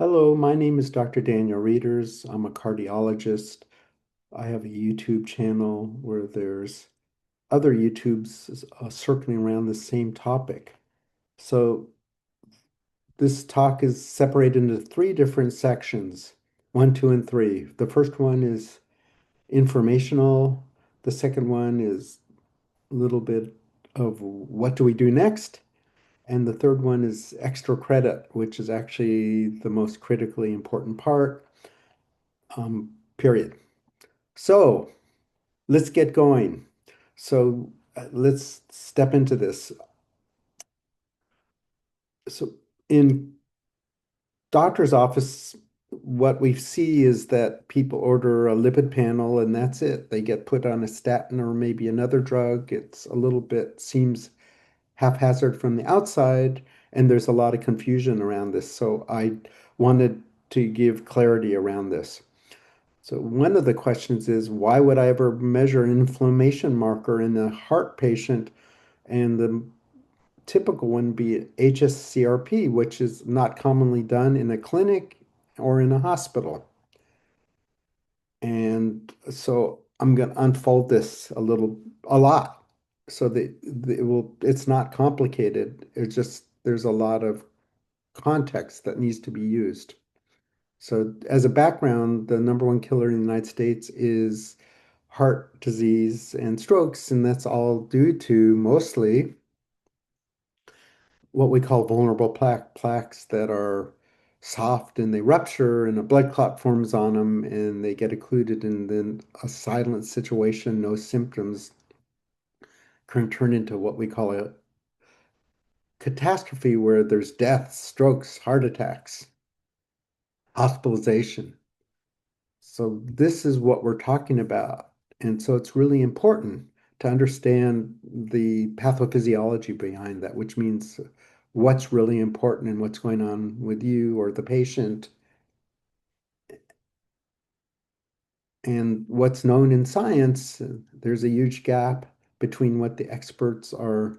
Hello, my name is Dr. Daniel Reeders. I'm a cardiologist. I have a YouTube channel where there's other YouTubes circling around the same topic. So this talk is separated into three different sections, one, two, and three. The first one is informational. The second one is a little bit of what do we do next? And the third one is extra credit, which is actually the most critically important part, period. So let's get going. Let's step into this. So in doctor's office, what we see is that people order a lipid panel and that's it. They get put on a statin or maybe another drug. It's a little bit seems haphazard from the outside, and there's a lot of confusion around this. So I wanted to give clarity around this. So one of the questions is, why would I ever measure an inflammation marker in a heart patient? And the typical one be hs-CRP, which is not commonly done in a clinic or in a hospital. And so I'm going to unfold this a lot. So it's not complicated. It's just, there's a lot of context that needs to be used. So as a background, the number one killer in the United States is heart disease and strokes, and that's all due to mostly what we call vulnerable plaques that are soft and they rupture and a blood clot forms on them and they get occluded and then a silent situation, no symptoms, can turn into what we call a catastrophe where there's deaths, strokes, heart attacks, hospitalization. So this is what we're talking about. And so it's really important to understand the pathophysiology behind that, which means what's really important and what's going on with you or the patient and what's known in science. There's a huge gap between what the experts are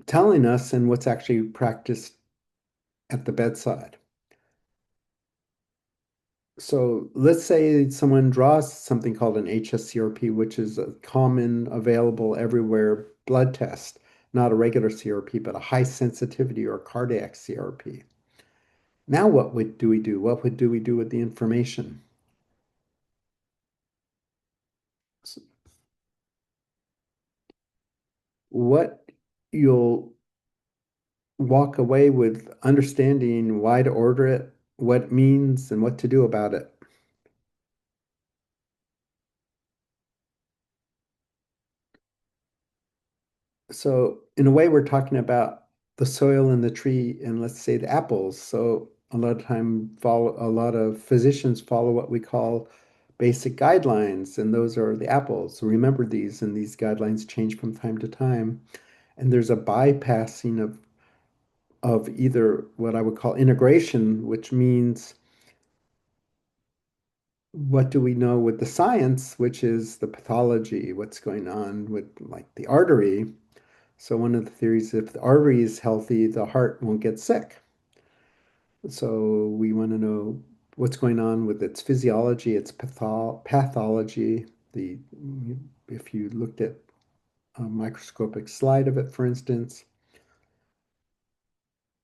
telling us and what's actually practiced at the bedside. So let's say someone draws something called an hs-CRP, which is a common, available everywhere blood test, not a regular CRP, but a high sensitivity or cardiac CRP. Now do we do? Do we do with the information? So what you'll walk away with understanding why to order it, what it means, and what to do about it. So in a way, we're talking about the soil and the tree, and let's say the apples. So a lot of physicians follow what we call basic guidelines, and those are the apples. So remember these, and these guidelines change from time to time. And there's a bypassing of either what I would call integration, which means what do we know with the science, which is the pathology, what's going on with like the artery. So one of the theories, if the artery is healthy, the heart won't get sick. So we want to know what's going on with its physiology, its pathology. The if you looked at a microscopic slide of it, for instance,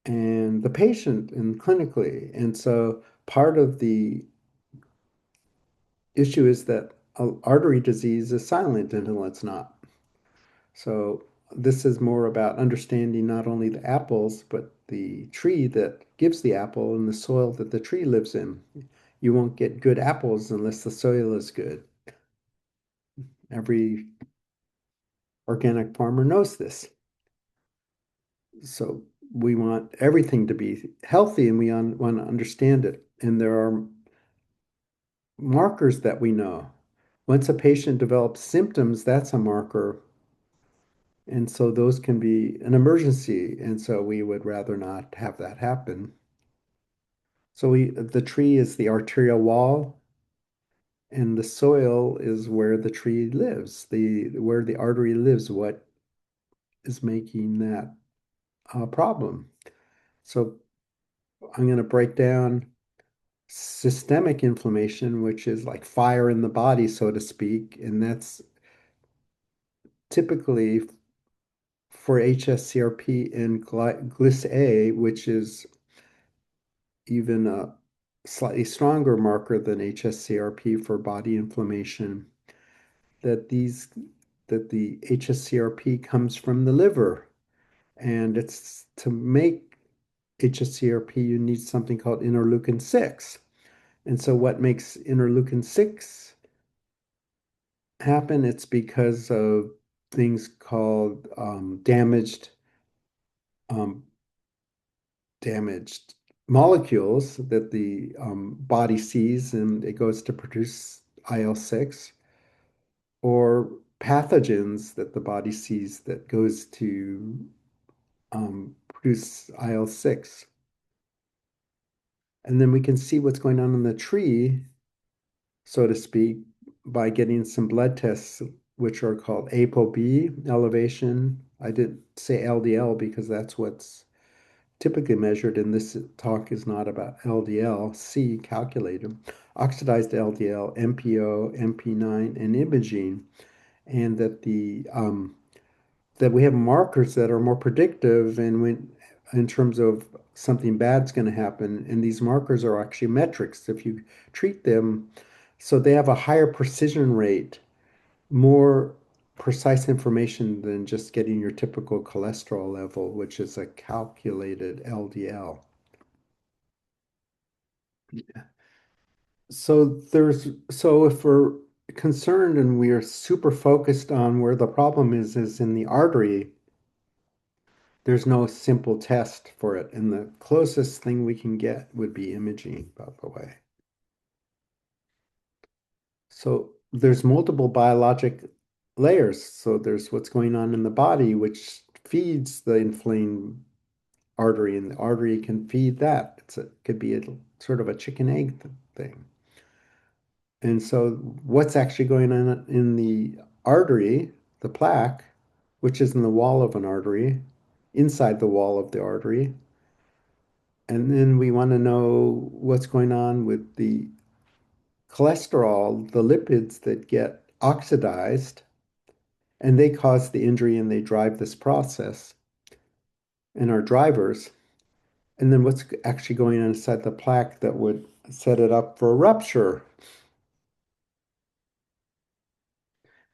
and the patient and clinically. And so part of the issue is that artery disease is silent until it's not. So this is more about understanding not only the apples, but the tree that gives the apple and the soil that the tree lives in. You won't get good apples unless the soil is good. Every organic farmer knows this. So we want everything to be healthy and want to understand it. And there are markers that we know. Once a patient develops symptoms, that's a marker. And so those can be an emergency. And so we would rather not have that happen. So the tree is the arterial wall, and the soil is where the tree lives, where the artery lives, what is making that problem. So I'm going to break down systemic inflammation, which is like fire in the body, so to speak, and that's typically for hs-CRP and glyc-A, which is even a slightly stronger marker than hs-CRP for body inflammation, that these that the hs-CRP comes from the liver. And it's to make hs-CRP, you need something called interleukin 6. And so what makes interleukin 6 happen? It's because of things called um, damaged molecules that the body sees, and it goes to produce IL-6, or pathogens that the body sees that goes to produce IL-6. And then we can see what's going on in the tree, so to speak, by getting some blood tests, which are called ApoB elevation. I didn't say LDL because that's what's typically measured, and this talk is not about LDL. C calculated, oxidized LDL, MPO, MP9, and imaging, and that we have markers that are more predictive, and when in terms of something bad's going to happen, and these markers are actually metrics. If you treat them, so they have a higher precision rate, more precise information than just getting your typical cholesterol level, which is a calculated LDL. So if we're concerned and we are super focused on where the problem is in the artery, there's no simple test for it. And the closest thing we can get would be imaging, by the way. So there's multiple biologic layers. So there's what's going on in the body, which feeds the inflamed artery, and the artery can feed that. Could be a sort of a chicken egg thing. And so what's actually going on in the artery, the plaque, which is in the wall of an artery, inside the wall of the artery. And then we want to know what's going on with the cholesterol, the lipids that get oxidized, and they cause the injury and they drive this process and are drivers. And then what's actually going on inside the plaque that would set it up for a rupture.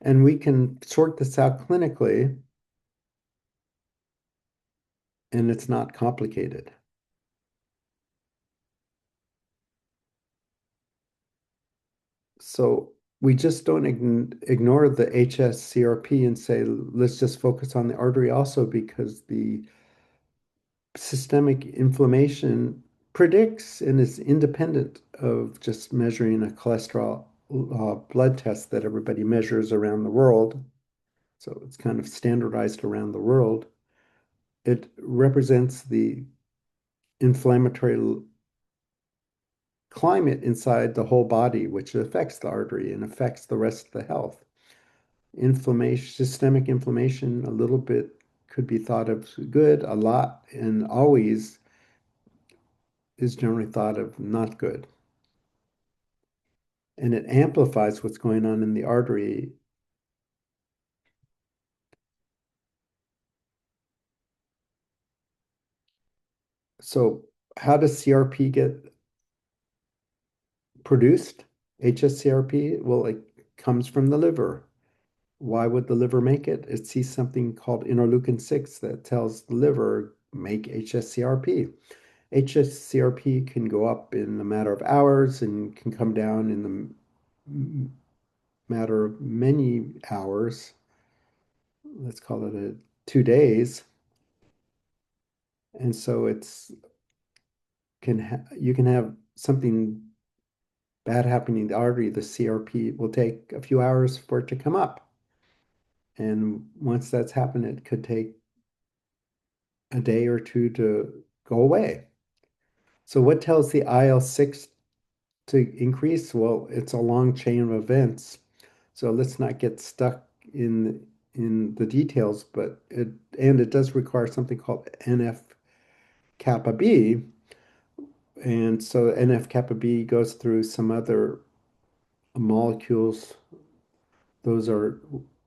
And we can sort this out clinically, and it's not complicated. So we just don't ignore the hs-CRP and say, let's just focus on the artery also, because the systemic inflammation predicts and is independent of just measuring a cholesterol blood test that everybody measures around the world. So it's kind of standardized around the world. It represents the inflammatory climate inside the whole body, which affects the artery and affects the rest of the health. Inflammation, systemic inflammation, a little bit could be thought of good, a lot, and always is generally thought of not good. And it amplifies what's going on in the artery. So, how does CRP get produced? hs-CRP? Well, it comes from the liver. Why would the liver make it? It sees something called interleukin 6 that tells the liver, make hs-CRP. hs-CRP can go up in a matter of hours and can come down in the matter of many hours. Let's call it 2 days. And so you can have something bad happening in the artery. The CRP will take a few hours for it to come up. And once that's happened, it could take a day or two to go away. So what tells the IL-6 to increase? Well, it's a long chain of events. So let's not get stuck in the details, but it does require something called kappa B. And so NF kappa B goes through some other molecules. Those are,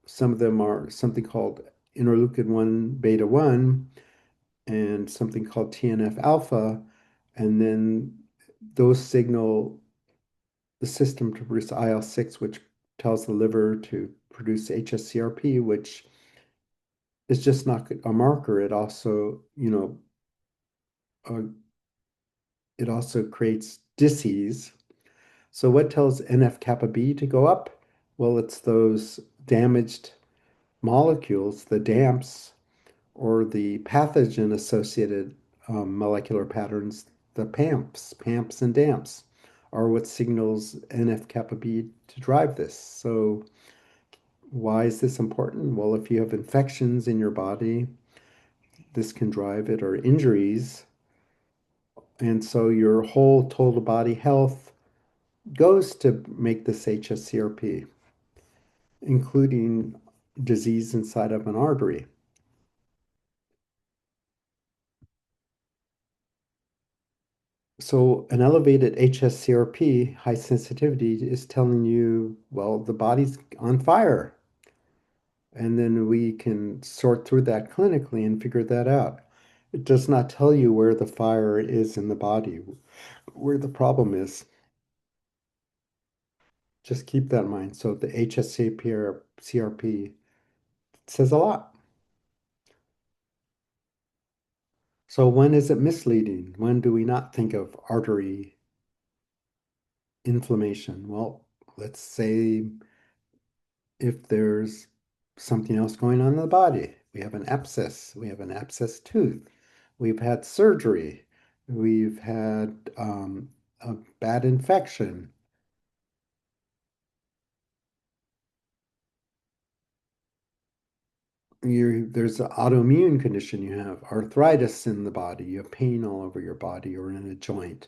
some of them are something called interleukin 1 beta 1 and something called TNF alpha. And then those signal the system to produce IL-6, which tells the liver to produce hs-CRP, which is just not a marker. It also, uh, it also creates disease. So what tells NF kappa B to go up? Well, it's those damaged molecules, the DAMPs, or the pathogen associated molecular patterns, the PAMPs and DAMPs are what signals NF kappa B to drive this. So why is this important? Well, if you have infections in your body, this can drive it, or injuries. And so your whole total body health goes to make this hs-CRP, including disease inside of an artery. So an elevated hs-CRP, high sensitivity, is telling you, well, the body's on fire. And then we can sort through that clinically and figure that out. It does not tell you where the fire is in the body, where the problem is. Just keep that in mind. So the hs-CRP says a lot. So when is it misleading? When do we not think of artery inflammation? Well, let's say if there's something else going on in the body. We have an abscess, we have an abscess tooth, we've had surgery, we've had a bad infection. There's an autoimmune condition, you have arthritis in the body, you have pain all over your body or in a joint.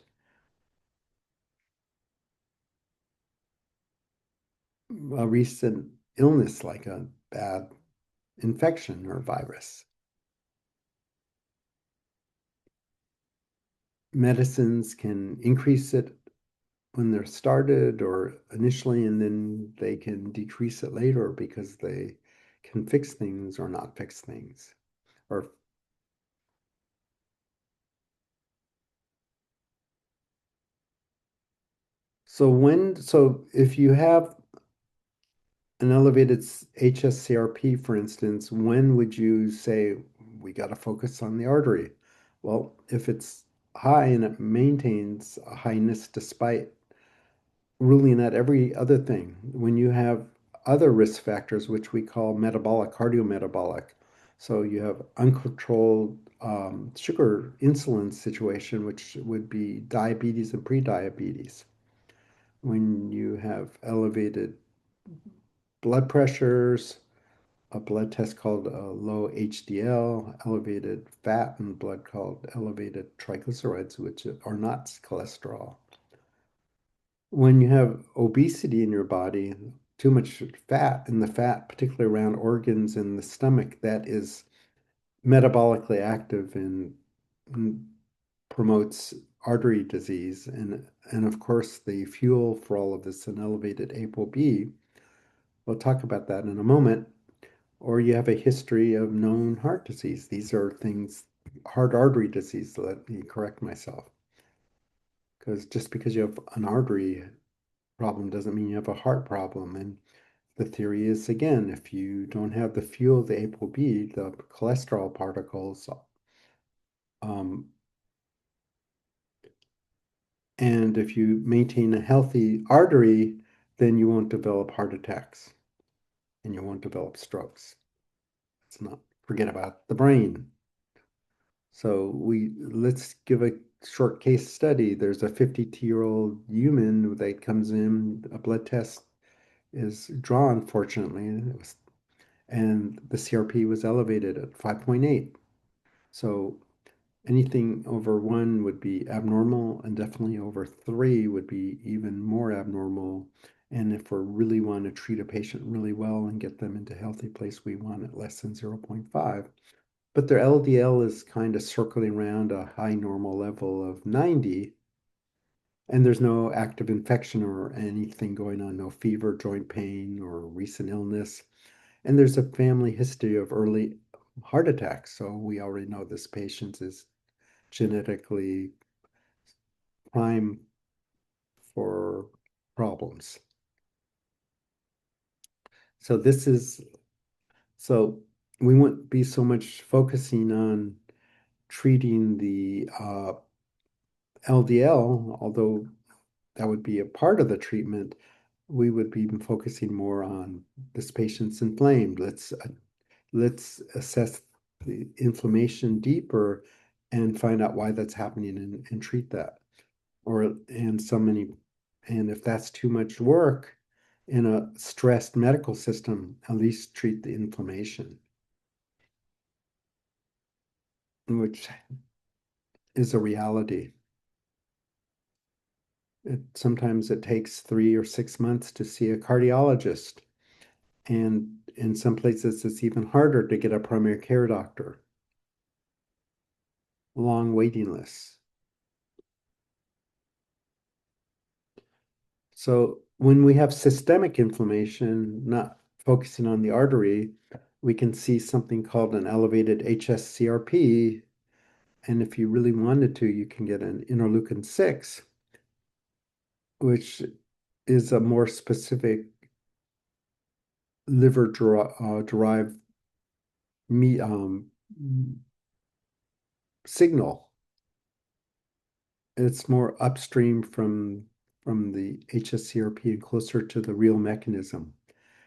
A recent illness like a bad infection or virus. Medicines can increase it when they're started or initially, and then they can decrease it later because they can fix things or not fix things. Or so if you have an elevated hs-CRP, for instance, when would you say we got to focus on the artery? Well, if it's high and it maintains a highness despite ruling out every other thing. When you have other risk factors, which we call metabolic, cardiometabolic, so you have uncontrolled sugar insulin situation, which would be diabetes and prediabetes. When you have elevated blood pressures, a blood test called low HDL, elevated fat in blood called elevated triglycerides, which are not cholesterol. When you have obesity in your body, too much fat in the fat, particularly around organs in the stomach, that is metabolically active and promotes artery disease. And of course, the fuel for all of this, an elevated ApoB. We'll talk about that in a moment. Or you have a history of known heart disease. These are things, heart artery disease, let me correct myself. Because just because you have an artery problem doesn't mean you have a heart problem. And the theory is, again, if you don't have the fuel, the ApoB, the cholesterol particles, um, and if you maintain a healthy artery, then you won't develop heart attacks and you won't develop strokes. Let's not forget about the brain. So let's give a short case study. There's a 52-year-old human that comes in, a blood test is drawn, fortunately, and the CRP was elevated at 5.8. So anything over 1 would be abnormal, and definitely over 3 would be even more abnormal. And if we really want to treat a patient really well and get them into a healthy place, we want it less than 0.5. but their LDL is kind of circling around a high normal level of 90, and there's no active infection or anything going on, no fever, joint pain, or recent illness. And there's a family history of early heart attacks. So we already know this patient is genetically prime for problems. So this is, so we wouldn't be so much focusing on treating the LDL, although that would be a part of the treatment. We would be focusing more on this patient's inflamed. Let's assess the inflammation deeper and find out why that's happening and treat that. Or and so many, and if that's too much work in a stressed medical system, at least treat the inflammation, which is a reality. Sometimes it takes 3 or 6 months to see a cardiologist, and in some places it's even harder to get a primary care doctor. Long waiting lists. So when we have systemic inflammation, not focusing on the artery, we can see something called an elevated hs-CRP. And if you really wanted to, you can get an interleukin 6, which is a more specific liver derived signal. It's more upstream from the hs-CRP and closer to the real mechanism.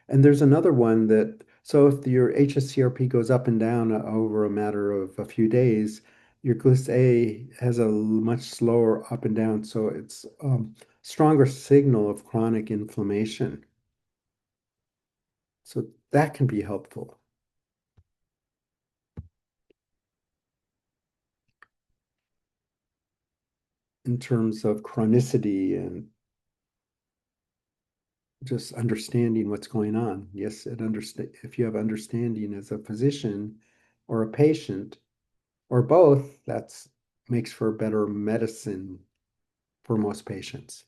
And there's another one that, so if your hs-CRP goes up and down over a matter of a few days, your GLIS-A has a much slower up and down, so it's stronger signal of chronic inflammation. So that can be helpful in terms of chronicity and just understanding what's going on. Yes, if you have understanding as a physician or a patient or both, that's makes for better medicine for most patients.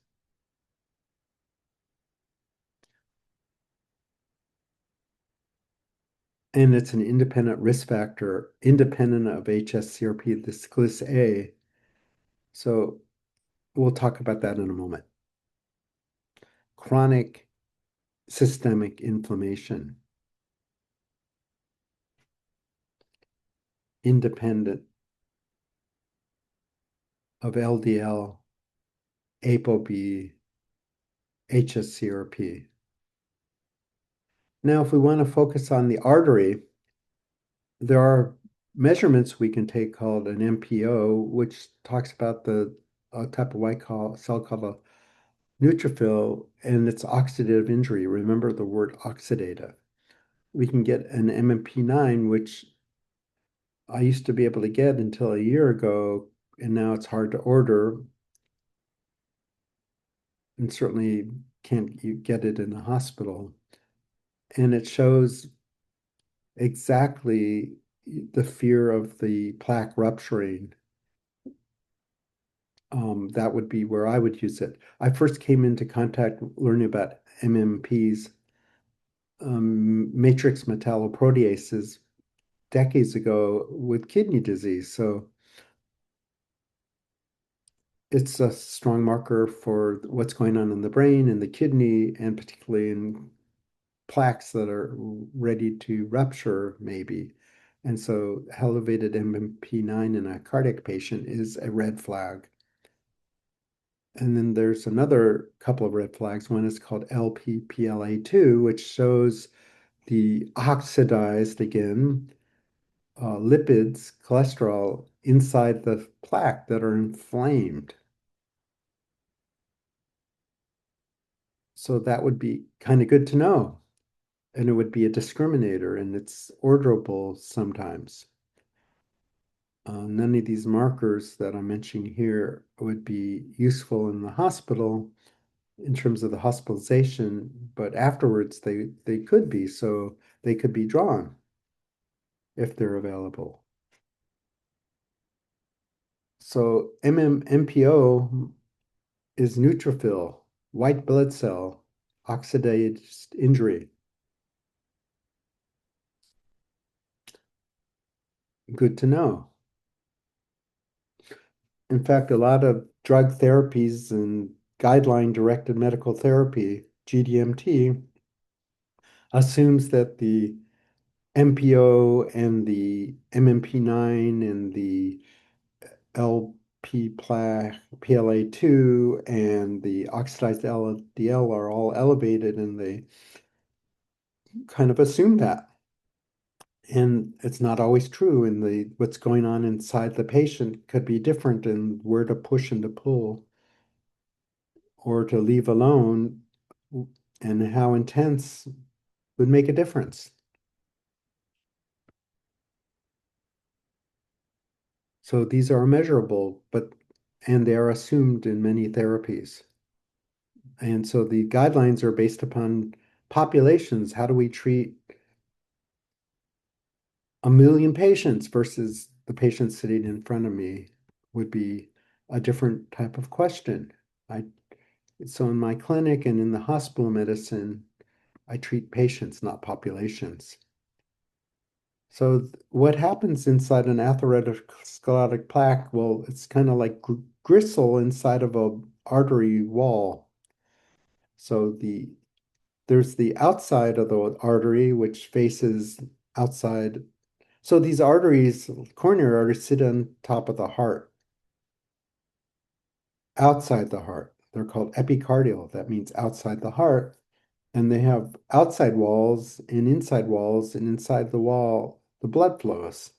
And it's an independent risk factor, independent of hs-CRP, this GLIS-A. So we'll talk about that in a moment. Chronic systemic inflammation, independent of LDL, ApoB, hs-CRP. Now, if we want to focus on the artery, there are measurements we can take called an MPO, which talks about the type of cell called a neutrophil and its oxidative injury. Remember the word oxidative. We can get an MMP9, which I used to be able to get until a year ago, and now it's hard to order, and certainly can't you get it in a hospital. And it shows exactly the fear of the plaque rupturing. That would be where I would use it. I first came into contact learning about MMPs, matrix metalloproteases, decades ago with kidney disease. So it's a strong marker for what's going on in the brain and the kidney, and particularly in plaques that are ready to rupture, maybe. And so elevated MMP9 in a cardiac patient is a red flag. And then there's another couple of red flags. One is called LPPLA2, which shows the oxidized, again, lipids, cholesterol inside the plaque that are inflamed. So that would be kind of good to know. And it would be a discriminator, and it's orderable sometimes. None of these markers that I'm mentioning here would be useful in the hospital in terms of the hospitalization, but afterwards they could be, so they could be drawn if they're available. So MMMPO is neutrophil, white blood cell, oxidized injury. Good to know. In fact, a lot of drug therapies and guideline-directed medical therapy, GDMT, assumes that the MPO and the MMP9 and the LP PLA2 and the oxidized LDL are all elevated, and they kind of assume that. And it's not always true, and the what's going on inside the patient could be different, and where to push and to pull or to leave alone and how intense would make a difference. So these are measurable, but and they are assumed in many therapies. And so the guidelines are based upon populations. How do we treat 1 million patients versus the patient sitting in front of me would be a different type of question. I so in my clinic and in the hospital medicine, I treat patients, not populations. So what happens inside an atherosclerotic plaque? Well, it's kind of like gristle inside of a artery wall. So there's the outside of the artery, which faces outside. So these arteries, coronary arteries, sit on top of the heart, outside the heart. They're called epicardial. That means outside the heart. And they have outside walls, and inside the wall, the blood flows.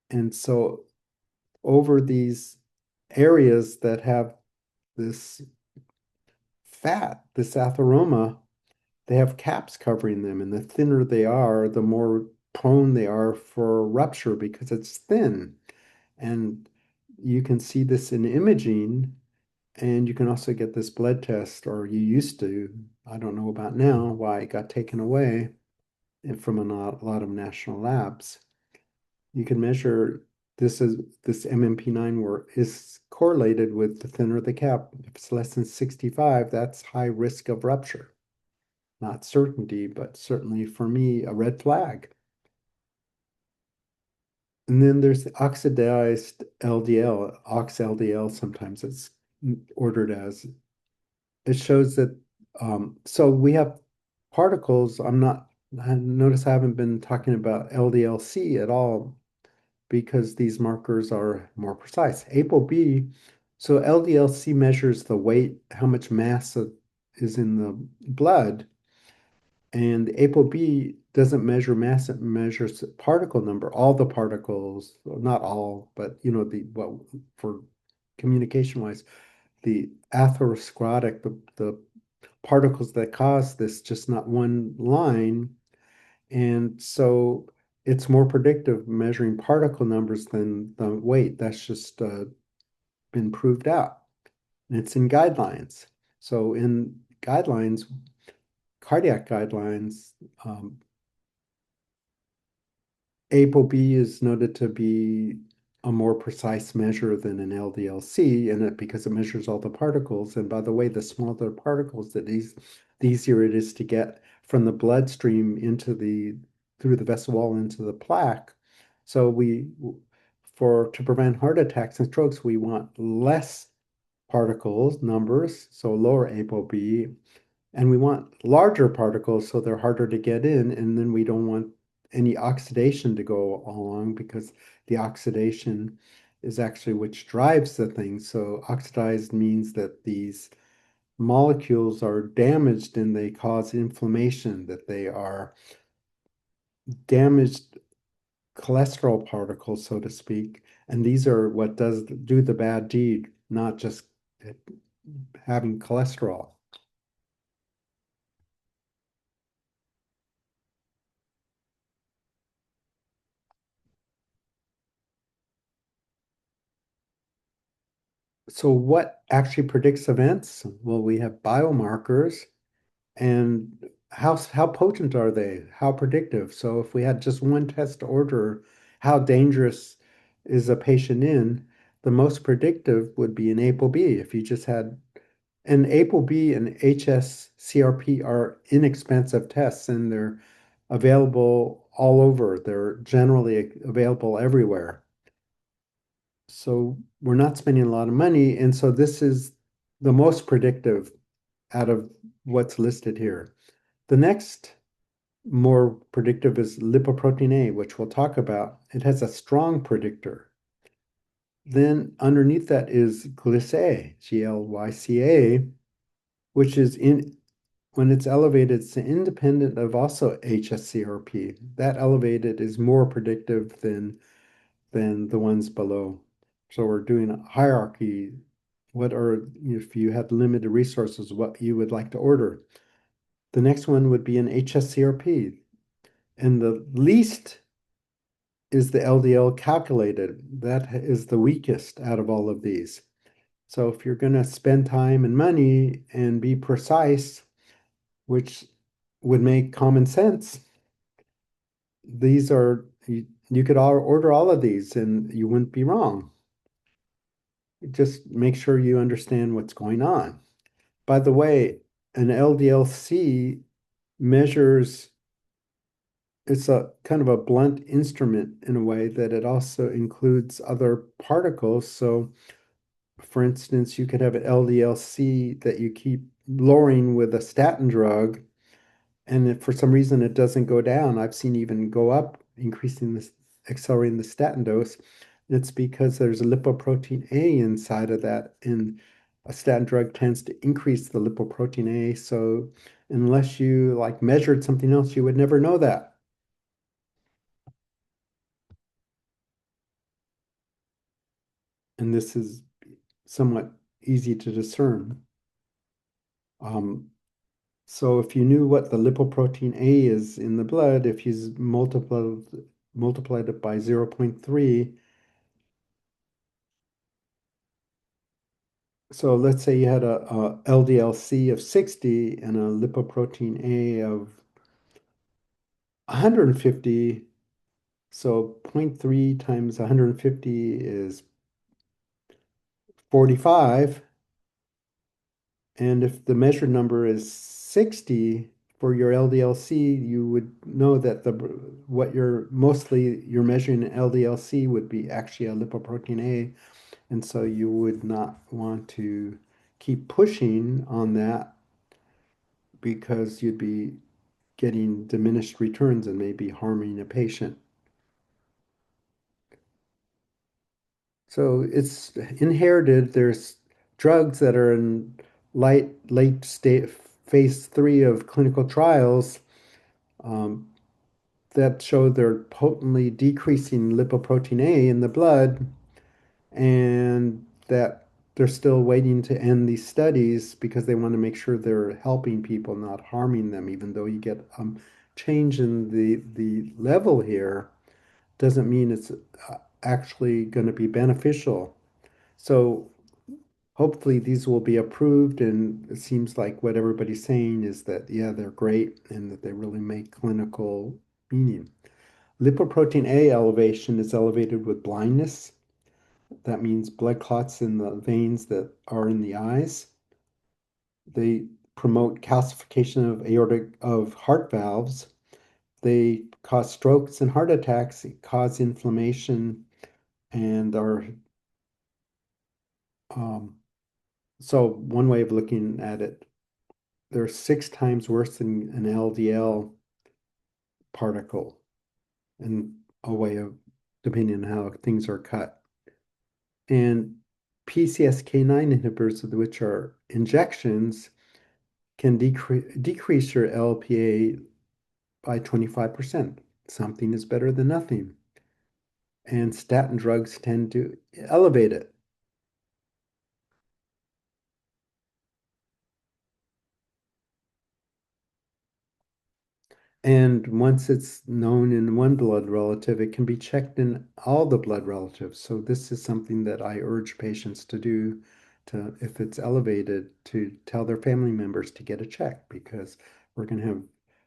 And so over these areas that have this fat, this atheroma, they have caps covering them. And the thinner they are, the more prone they are for rupture because it's thin. And you can see this in imaging, and you can also get this blood test, or you used to. I don't know about now, why it got taken away from a lot of national labs. You can measure this MMP9 work is correlated with the thinner the cap. If it's less than 65, that's high risk of rupture. Not certainty, but certainly for me, a red flag. And then there's the oxidized LDL, ox-LDL, sometimes it's ordered as. It shows that, so we have particles. I notice I haven't been talking about LDL-C at all because these markers are more precise. ApoB, so LDL-C measures the weight, how much mass is in the blood, and ApoB doesn't measure mass, it measures particle number, all the particles, well, not all, but for communication wise, the atherosclerotic, the particles that cause this, just not one line. And so it's more predictive measuring particle numbers than the weight. That's just been proved out. And it's in guidelines. So in guidelines, cardiac guidelines, ApoB is noted to be a more precise measure than an LDL-C, and because it measures all the particles. And by the way, the smaller the particles, the easier it is to get from the bloodstream through the vessel wall into the plaque. So to prevent heart attacks and strokes, we want less particles numbers, so lower ApoB, and we want larger particles so they're harder to get in, and then we don't want any oxidation to go along because the oxidation is actually which drives the thing. So oxidized means that these molecules are damaged and they cause inflammation, that they are damaged cholesterol particles, so to speak. And these are what do the bad deed, not just having cholesterol. So what actually predicts events? Well, we have biomarkers, and how potent are they? How predictive? So if we had just one test to order, how dangerous is a patient in, the most predictive would be an ApoB. If you just had an ApoB and hs-CRP are inexpensive tests and they're available all over. They're generally available everywhere. So we're not spending a lot of money. And so this is the most predictive out of what's listed here. The next more predictive is lipoprotein A, which we'll talk about. It has a strong predictor. Then underneath that is glyca, Glyca, which is in when it's elevated, it's independent of also hs-CRP. That elevated is more predictive than the ones below. So we're doing a hierarchy. What are, if you had limited resources, what you would like to order? The next one would be an hs-CRP. And the least is the LDL calculated. That is the weakest out of all of these. So if you're going to spend time and money and be precise, which would make common sense, these are, you could order all of these and you wouldn't be wrong. Just make sure you understand what's going on. By the way, an LDL-C measures, it's a kind of a blunt instrument in a way that it also includes other particles. So for instance, you could have an LDL-C that you keep lowering with a statin drug, and if for some reason it doesn't go down, I've seen even go up, increasing this, accelerating the statin dose. It's because there's a lipoprotein A inside of that, and a statin drug tends to increase the lipoprotein A. So unless you like measured something else, you would never know that. And this is somewhat easy to discern. Um, so if you knew what the lipoprotein A is in the blood, if you multiplied it by 0.3, so let's say you had a LDL-C of 60 and a lipoprotein A of 150. So zero point 0.3 times 150 is 45. And if the measured number is 60 for your LDL-C, you would know that what you're measuring in LDL-C would be actually a lipoprotein A. And so you would not want to keep pushing on that because you'd be getting diminished returns and maybe harming a patient. So it's inherited. There's drugs that are in late state phase 3 of clinical trials um, that show they're potently decreasing lipoprotein A in the blood, and that they're still waiting to end these studies because they want to make sure they're helping people, not harming them, even though you get change in the level here doesn't mean it's actually going to be beneficial. So hopefully these will be approved, and it seems like what everybody's saying is that, yeah, they're great and that they really make clinical meaning. Lipoprotein A elevation is elevated with blindness. That means blood clots in the veins that are in the eyes. They promote calcification of heart valves. They cause strokes and heart attacks, cause inflammation, and are um, so one way of looking at it, they're 6 times worse than an LDL particle in a way of depending on how things are cut. And PCSK9 inhibitors, which are injections, can decrease your LPA by 25%. Something is better than nothing. And statin drugs tend to elevate it. And once it's known in one blood relative, it can be checked in all the blood relatives. So this is something that I urge patients to do to, if it's elevated, to tell their family members to get a check because we're going to have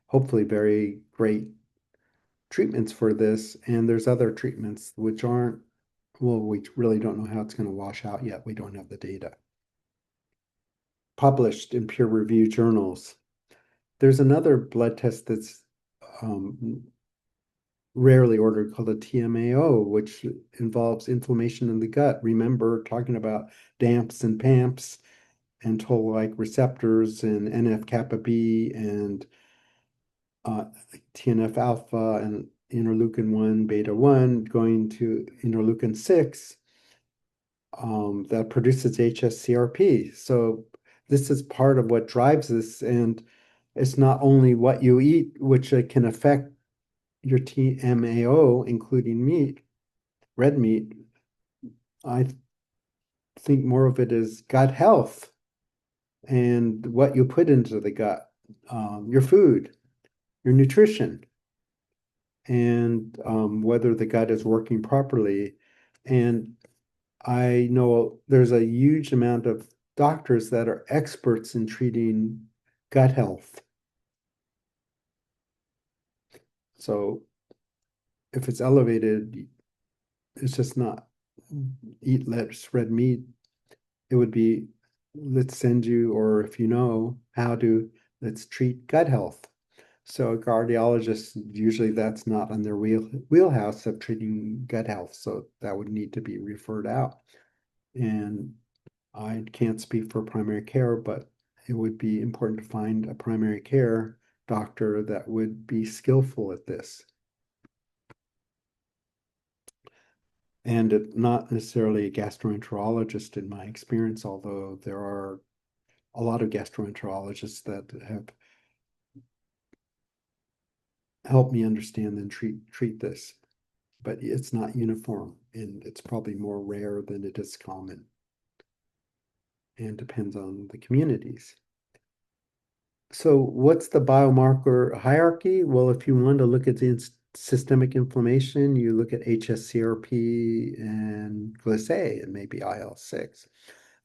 hopefully very great treatments for this. And there's other treatments which aren't, well, we really don't know how it's going to wash out yet. We don't have the data. Published in peer-reviewed journals. There's another blood test that's rarely ordered called a TMAO, which involves inflammation in the gut. Remember talking about DAMPs and PAMPs and toll-like receptors and NF-kappa B and TNF alpha and interleukin 1 beta 1 going to interleukin 6 that produces hs-CRP. So this is part of what drives this, and it's not only what you eat, which can affect your TMAO, including meat, red meat. I think more of it is gut health and what you put into the gut, your food, your nutrition, and whether the gut is working properly. And I know there's a huge amount of doctors that are experts in treating gut health. So if it's elevated, it's just not eat less red meat. It would be let's send you, or if you know how to, let's treat gut health. So a cardiologist, usually that's not on their wheelhouse of treating gut health. So that would need to be referred out. And I can't speak for primary care, but it would be important to find a primary care doctor that would be skillful at this. And not necessarily a gastroenterologist in my experience, although there are a lot of gastroenterologists that have helped me understand and treat this. But it's not uniform, and it's probably more rare than it is common, and depends on the communities. So what's the biomarker hierarchy? Well, if you want to look at the systemic inflammation, you look at hs-CRP and GlyA and maybe IL-6.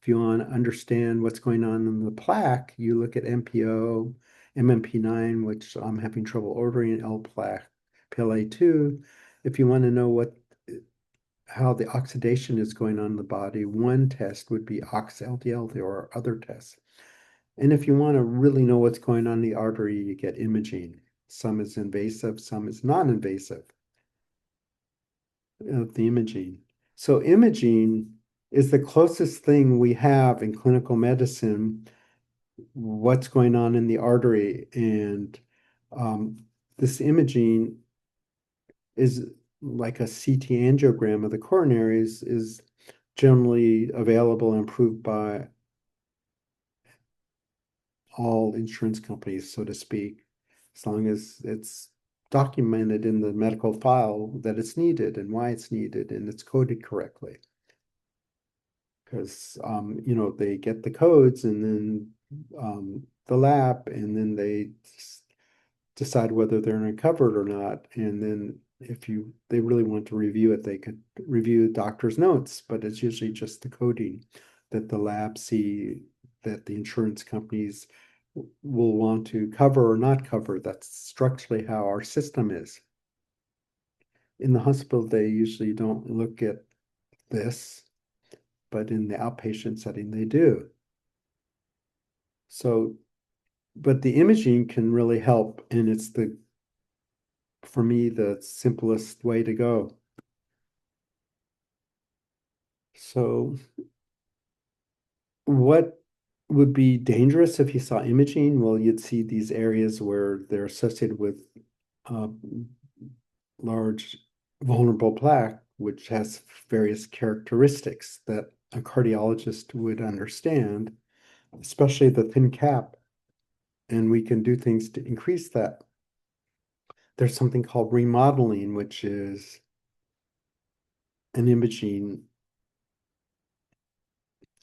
If you want to understand what's going on in the plaque, you look at MPO, MMP9, which I'm having trouble ordering, L-plaque, PLA2. If you want to know how the oxidation is going on in the body, one test would be ox-LDL. There are other tests. And if you want to really know what's going on in the artery, you get imaging. Some is invasive, some is non-invasive of the imaging. So imaging is the closest thing we have in clinical medicine, what's going on in the artery. And this imaging is like a CT angiogram of the coronaries is generally available and approved by all insurance companies, so to speak, as long as it's documented in the medical file that it's needed and why it's needed and it's coded correctly. Because they get the codes and then the lab, and then they decide whether they're uncovered or not. And then if they really want to review it, they could review doctor's notes, but it's usually just the coding that the lab see that the insurance companies will want to cover or not cover. That's structurally how our system is. In the hospital, they usually don't look at this, but in the outpatient setting, they do. So, but the imaging can really help, and it's for me, the simplest way to go. So, what would be dangerous if you saw imaging? Well, you'd see these areas where they're associated with uh, large vulnerable plaque, which has various characteristics that a cardiologist would understand, especially the thin cap. And we can do things to increase that. There's something called remodeling, which is an imaging.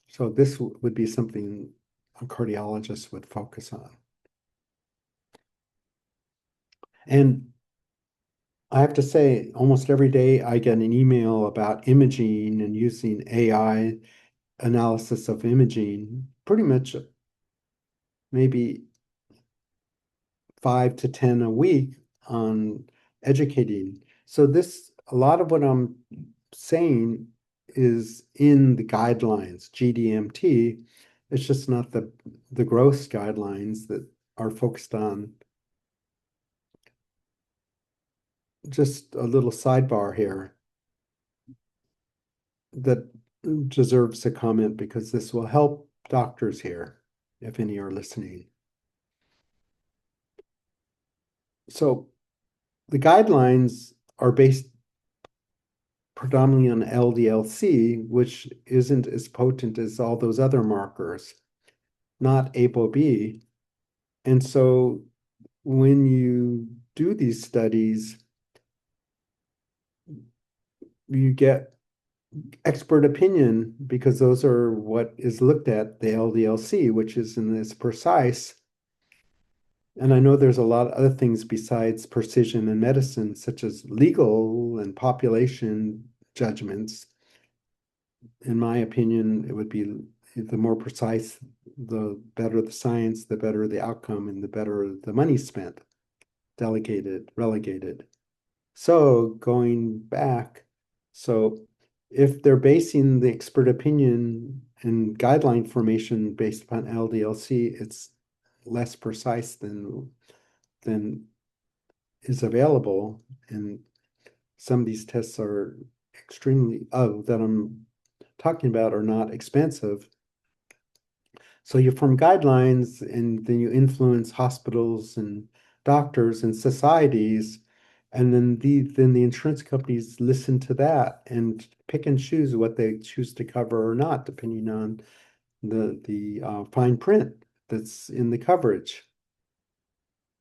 So this would be something a cardiologist would focus on. And I have to say, almost every day I get an email about imaging and using AI analysis of imaging, pretty much maybe 5 to 10 a week on educating. So a lot of what I'm saying is in the guidelines, GDMT. It's just not the gross guidelines that are focused on. Just a little sidebar here that deserves a comment because this will help doctors here, if any are listening. So the guidelines are based predominantly on LDL-C, which isn't as potent as all those other markers, not ApoB. And so when you do these studies, you get expert opinion because those are what is looked at, the LDL-C, which isn't as precise. And I know there's a lot of other things besides precision in medicine, such as legal and population judgments. In my opinion, it would be the more precise, the better the science, the better the outcome, and the better the money spent, delegated, relegated. So going back, so if they're basing the expert opinion and guideline formation based upon LDL-C, it's less precise than is available. And some of these tests are extremely, that I'm talking about are not expensive. So you form guidelines and then you influence hospitals and doctors and societies. And then the insurance companies listen to that and pick and choose what they choose to cover or not, depending on the fine print that's in the coverage.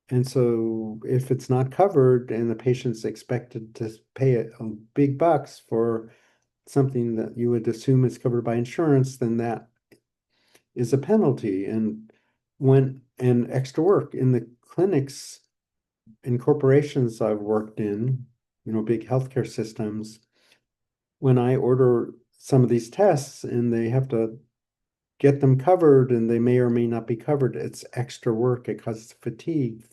And so if it's not covered and the patient's expected to pay a big bucks for something that you would assume is covered by insurance, then that is a penalty. And extra work in the clinics in corporations I've worked in, big healthcare systems, when I order some of these tests and they have to get them covered and they may or may not be covered, it's extra work. It causes fatigue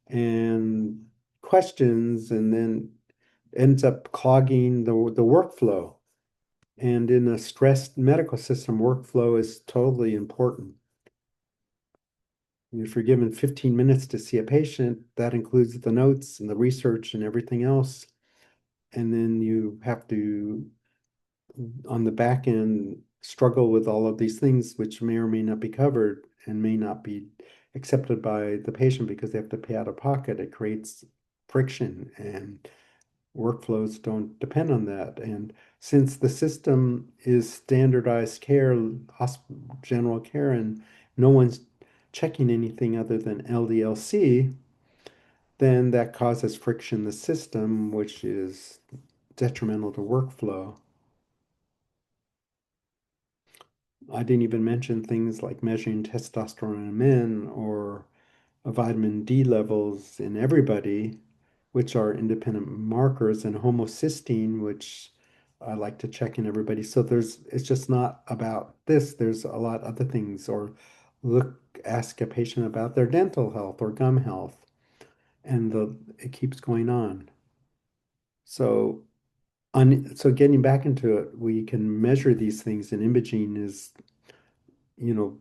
and questions and then ends up clogging the workflow. And in a stressed medical system, workflow is totally important. If you're given 15 minutes to see a patient, that includes the notes and the research and everything else. And then you have to, on the back end, struggle with all of these things, which may or may not be covered and may not be accepted by the patient because they have to pay out of pocket. It creates friction, and workflows don't depend on that. And since the system is standardized care, general care, and no one's checking anything other than LDL-C, then that causes friction in the system, which is detrimental to workflow. I didn't even mention things like measuring testosterone in men or vitamin D levels in everybody, which are independent markers, and homocysteine, which I like to check in everybody. So it's just not about this. There's a lot of other things, or ask a patient about their dental health or gum health, and it keeps going on. So so getting back into it, we can measure these things, and imaging is, you know,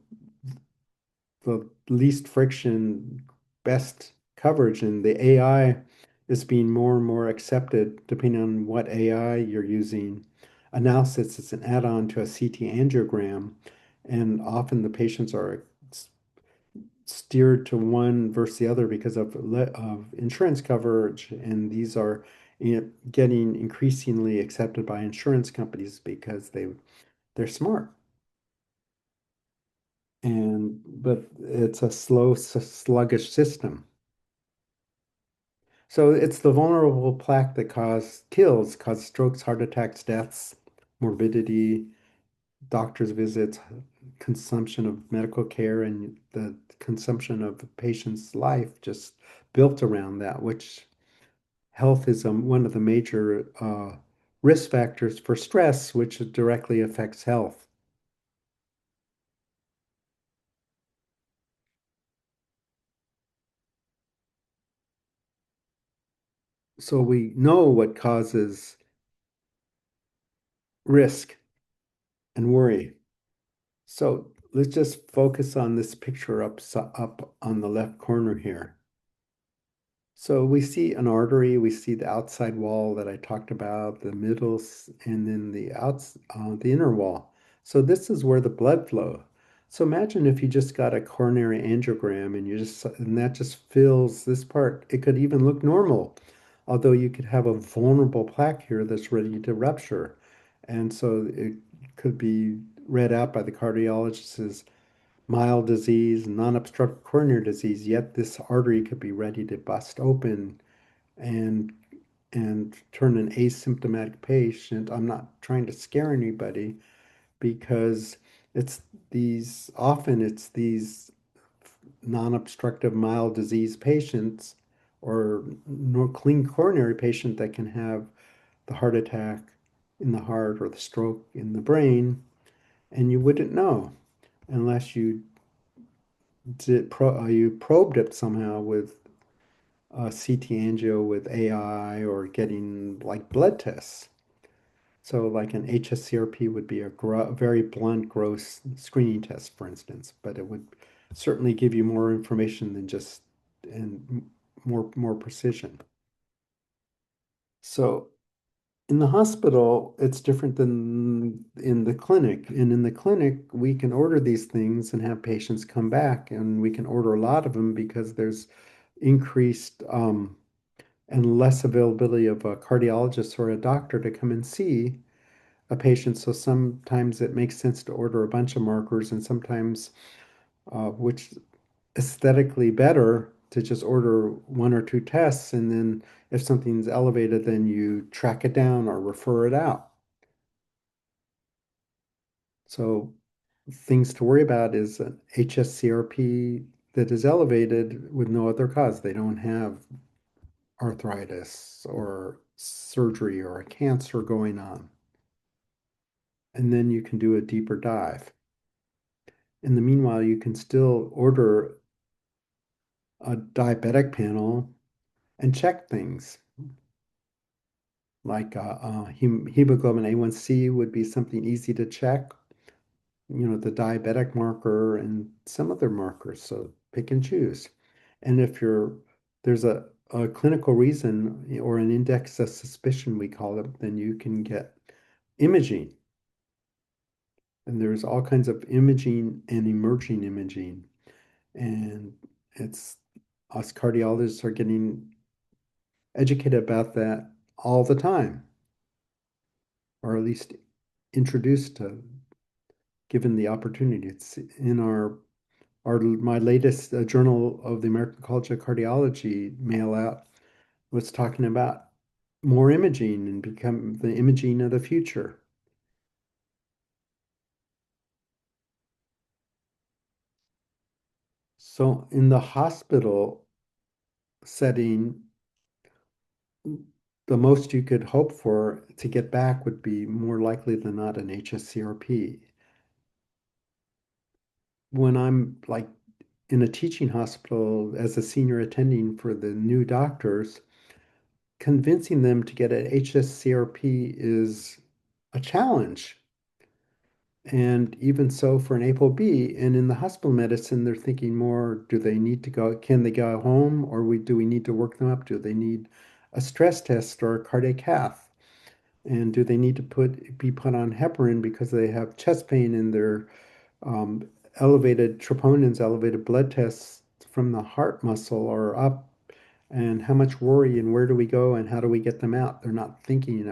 the least friction, best coverage, and the AI is being more and more accepted depending on what AI you're using. Analysis is an add-on to a CT angiogram, and often the patients are steered to one versus the other because of insurance coverage, and these are getting increasingly accepted by insurance companies because they're smart. But it's a slow, sluggish system. So it's the vulnerable plaque that cause strokes, heart attacks, deaths, morbidity, doctor's visits, consumption of medical care, and the consumption of the patient's life just built around that, which health is one of the major risk factors for stress, which directly affects health. So we know what causes risk and worry. So let's just focus on this picture up on the left corner here. So we see an artery, we see the outside wall that I talked about, the middle, and then the inner wall. So this is where the blood flow. So imagine if you just got a coronary angiogram and that just fills this part. It could even look normal, although you could have a vulnerable plaque here that's ready to rupture. And so it could be read out by the cardiologist as mild disease, non-obstructive coronary disease, yet this artery could be ready to bust open and turn an asymptomatic patient. I'm not trying to scare anybody because it's these non-obstructive mild disease patients or no clean coronary patient that can have the heart attack in the heart or the stroke in the brain, and you wouldn't know unless you probed it somehow with CT angio with AI or getting like blood tests. So like an hs-CRP would be a very blunt, gross screening test, for instance, but it would certainly give you more information than just and more precision. So in the hospital, it's different than in the clinic. And in the clinic, we can order these things and have patients come back, and we can order a lot of them because there's increased and less availability of a cardiologist or a doctor to come and see a patient. So sometimes it makes sense to order a bunch of markers, and sometimes, which aesthetically better, to just order one or two tests. And then if something's elevated, then you track it down or refer it out. So things to worry about is an hs-CRP that is elevated with no other cause. They don't have arthritis or surgery or a cancer going on. And then you can do a deeper dive. In the meanwhile, you can still order a diabetic panel and check things like hemoglobin A1C would be something easy to check, the diabetic marker and some other markers. So pick and choose. And if there's a clinical reason or an index of suspicion, we call it, then you can get imaging. And there's all kinds of imaging and emerging imaging. And it's us cardiologists are getting educated about that all the time, or at least introduced to, given the opportunity. It's in our my latest Journal of the American College of Cardiology mail out was talking about more imaging and become the imaging of the future. So in the hospital setting, the most you could hope for to get back would be more likely than not an hs-CRP. When I'm like in a teaching hospital as a senior attending for the new doctors, convincing them to get an hs-CRP is a challenge. And even so for an ApoB, and in the hospital medicine, they're thinking more, do they need to go, can they go home, or do we need to work them up? Do they need a stress test or a cardiac cath? And do they need to be put on heparin because they have chest pain and their elevated troponins, elevated blood tests from the heart muscle are up? And how much worry and where do we go and how do we get them out? They're not thinking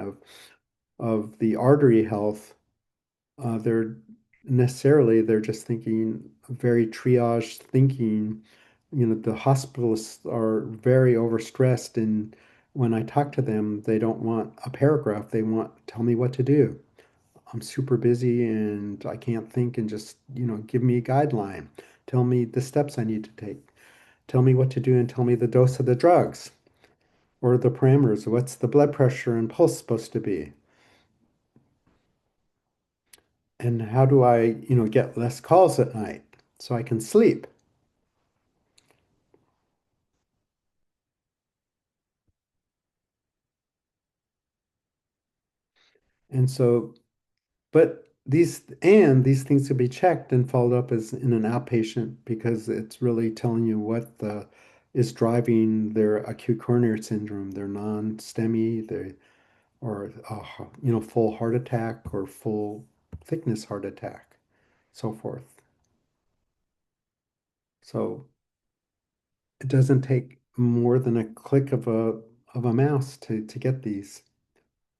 of the artery health. They're just thinking very triage thinking. The hospitalists are very overstressed, and when I talk to them, they don't want a paragraph. They want, tell me what to do. I'm super busy and I can't think, and just, give me a guideline. Tell me the steps I need to take. Tell me what to do and tell me the dose of the drugs or the parameters. What's the blood pressure and pulse supposed to be? And how do I, get less calls at night so I can sleep? And so But these things can be checked and followed up as in an outpatient because it's really telling you what the is driving their acute coronary syndrome, their non-STEMI, their or full heart attack or full thickness heart attack, so forth. So it doesn't take more than a click of a mouse to get these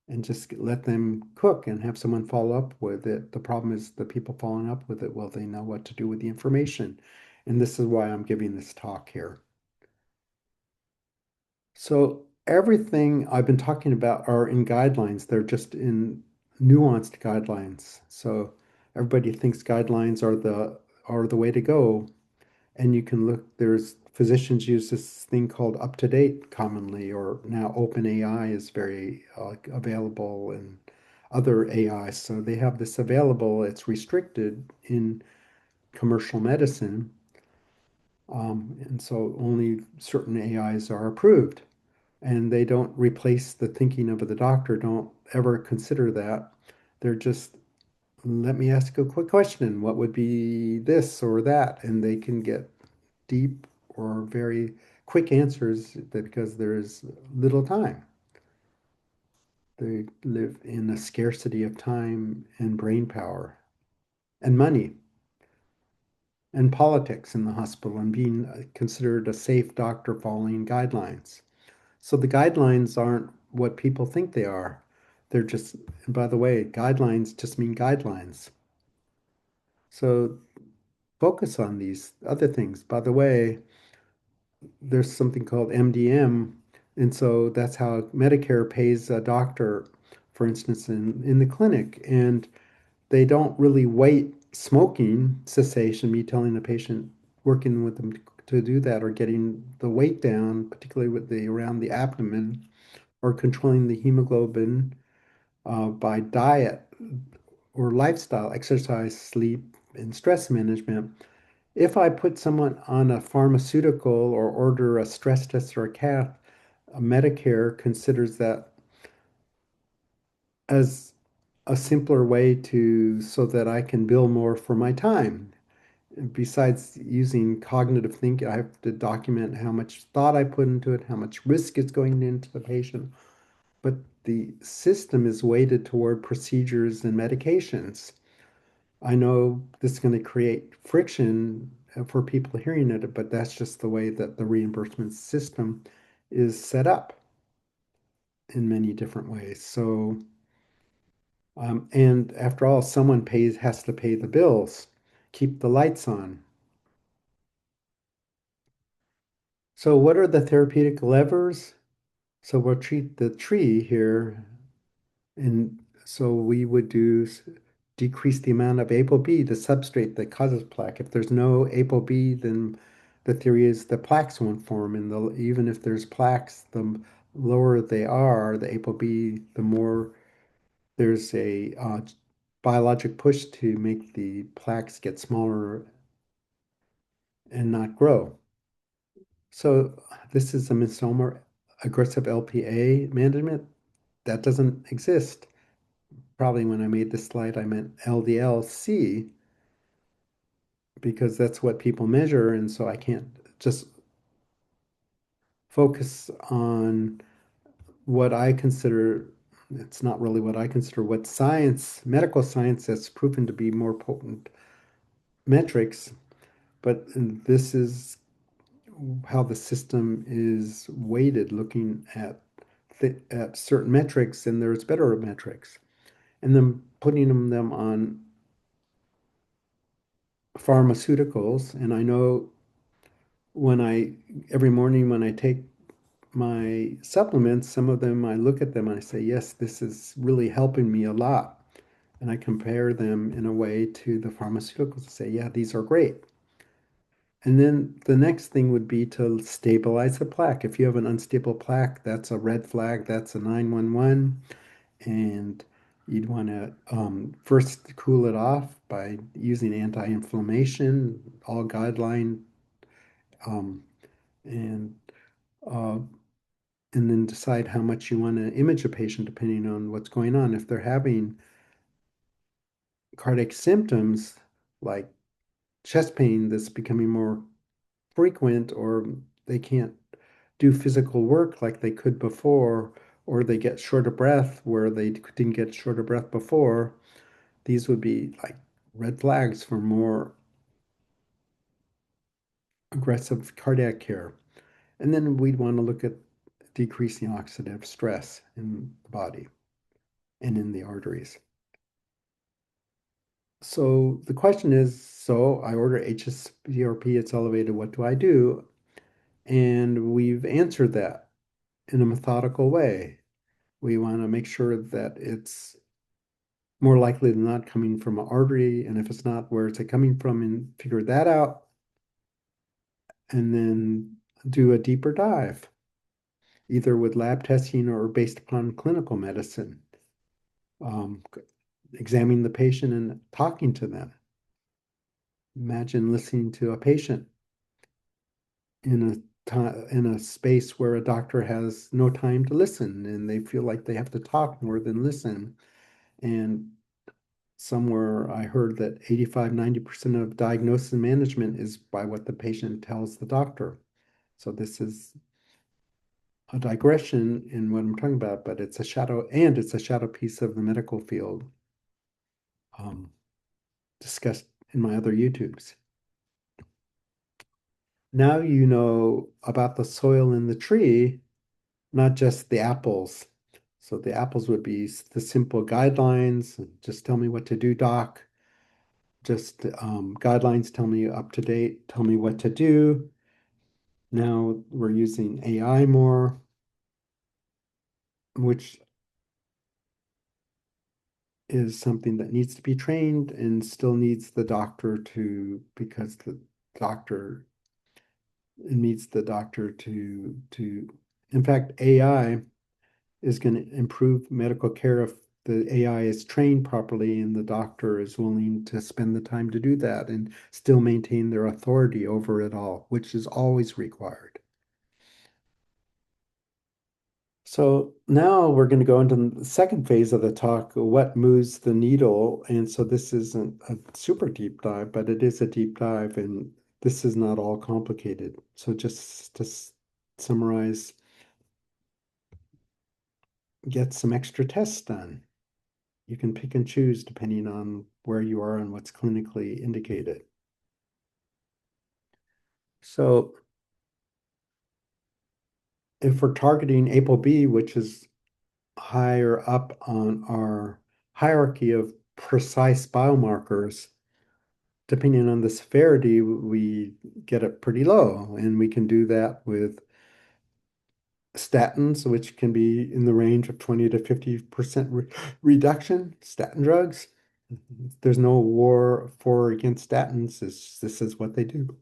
and just let them cook and have someone follow up with it. The problem is the people following up with it, well, they know what to do with the information. And this is why I'm giving this talk here. So everything I've been talking about are in guidelines. They're just in nuanced guidelines. So everybody thinks guidelines are the way to go. And you can look, there's physicians use this thing called UpToDate commonly, or now OpenAI is very available and other AI. So they have this available, it's restricted in commercial medicine. And so only certain AIs are approved. And they don't replace the thinking of the doctor, don't ever consider that. They're just, let me ask a quick question. What would be this or that? And they can get deep or very quick answers because there's little time. They live in a scarcity of time and brain power and money and politics in the hospital and being considered a safe doctor following guidelines. So the guidelines aren't what people think they are. They're just, and by the way, guidelines just mean guidelines. So focus on these other things. By the way, there's something called MDM, and so that's how Medicare pays a doctor, for instance, in the clinic. And they don't really weight smoking cessation, me telling a patient, working with them to do that, or getting the weight down, particularly with the around the abdomen, or controlling the hemoglobin by diet or lifestyle, exercise, sleep, and stress management. If I put someone on a pharmaceutical or order a stress test or a cath, Medicare considers that as a simpler way to so that I can bill more for my time. Besides using cognitive thinking, I have to document how much thought I put into it, how much risk is going into the patient. But the system is weighted toward procedures and medications. I know this is going to create friction for people hearing it, but that's just the way that the reimbursement system is set up in many different ways. So, and after all, someone has to pay the bills, keep the lights on. So, what are the therapeutic levers? So, we'll treat the tree here. And so we would decrease the amount of ApoB, the substrate that causes plaque. If there's no ApoB, then the theory is the plaques won't form. And even if there's plaques, the lower they are, the ApoB, the more there's a biologic push to make the plaques get smaller and not grow. So this is a misnomer, aggressive LPA management. That doesn't exist. Probably when I made this slide, I meant LDL-C because that's what people measure. And so I can't just focus on what I consider, it's not really what I consider what science, medical science has proven to be more potent metrics, but this is how the system is weighted, looking at certain metrics, and there's better metrics, and then putting them on pharmaceuticals. And I know when I every morning when I take my supplements, some of them I look at them and I say, yes, this is really helping me a lot. And I compare them in a way to the pharmaceuticals and say, yeah, these are great. And then the next thing would be to stabilize the plaque. If you have an unstable plaque, that's a red flag, that's a 911. And you'd want to first cool it off by using anti-inflammation, all guideline, um, and uh, and then decide how much you want to image a patient depending on what's going on. If they're having cardiac symptoms like chest pain that's becoming more frequent, or they can't do physical work like they could before, or they get short of breath where they didn't get short of breath before, these would be like red flags for more aggressive cardiac care. And then we'd want to look at decreasing oxidative stress in the body and in the arteries. So the question is, so I order hs-CRP, it's elevated, what do I do? And we've answered that in a methodical way. We want to make sure that it's more likely than not coming from an artery, and if it's not, where is it coming from, and figure that out, and then do a deeper dive, either with lab testing or based upon clinical medicine. Um, Examining the patient and talking to them. Imagine listening to a patient in a space where a doctor has no time to listen and they feel like they have to talk more than listen. And somewhere I heard that 85–90% of diagnosis and management is by what the patient tells the doctor. So this is a digression in what I'm talking about, but it's a shadow, and it's a shadow piece of the medical field, um, discussed in my other YouTubes. Now you know about the soil in the tree, not just the apples. So the apples would be the simple guidelines. Just tell me what to do, doc. Just guidelines, tell me up to date, tell me what to do. Now we're using AI more, which is something that needs to be trained and still needs the doctor to, because the doctor, it needs the doctor to, in fact, AI is going to improve medical care if the AI is trained properly and the doctor is willing to spend the time to do that and still maintain their authority over it all, which is always required. So now we're going to go into the second phase of the talk, what moves the needle. And so this isn't a super deep dive, but it is a deep dive, and this is not all complicated. So just to summarize, get some extra tests done. You can pick and choose depending on where you are and what's clinically indicated. So if we're targeting ApoB, which is higher up on our hierarchy of precise biomarkers, depending on the severity, we get it pretty low. And we can do that with statins, which can be in the range of 20 to 50% reduction, statin drugs. There's no war for against statins. This is what they do.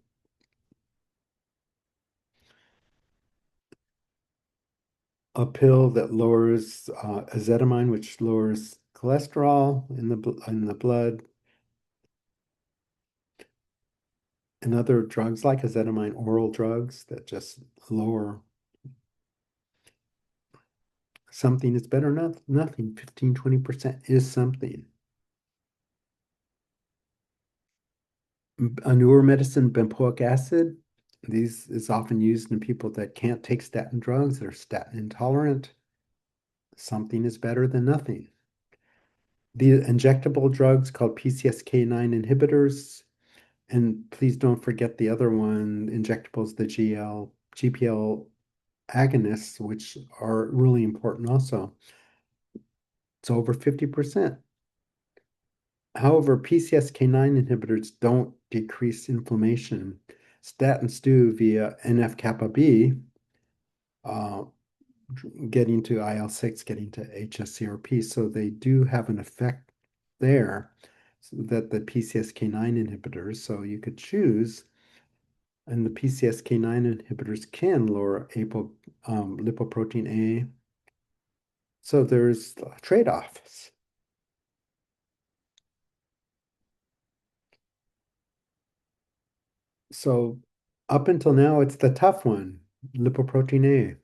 A pill that lowers ezetimibe, which lowers cholesterol in the blood, and other drugs like ezetimibe, oral drugs that just lower something is better than nothing. 15–20% is something. A newer medicine, bempoic acid, these is often used in people that can't take statin drugs, that are statin intolerant. Something is better than nothing. The injectable drugs called PCSK9 inhibitors, and please don't forget the other one, injectables, the GPL agonists, which are really important also. It's over 50%. However, PCSK9 inhibitors don't decrease inflammation. Statins do via NF-kappa B, uh, getting to IL-6, getting to hs-CRP. So they do have an effect there, so that the PCSK9 inhibitors, so you could choose, and the PCSK9 inhibitors can lower lipoprotein A. So there's trade-offs. So up until now, it's the tough one, lipoprotein A.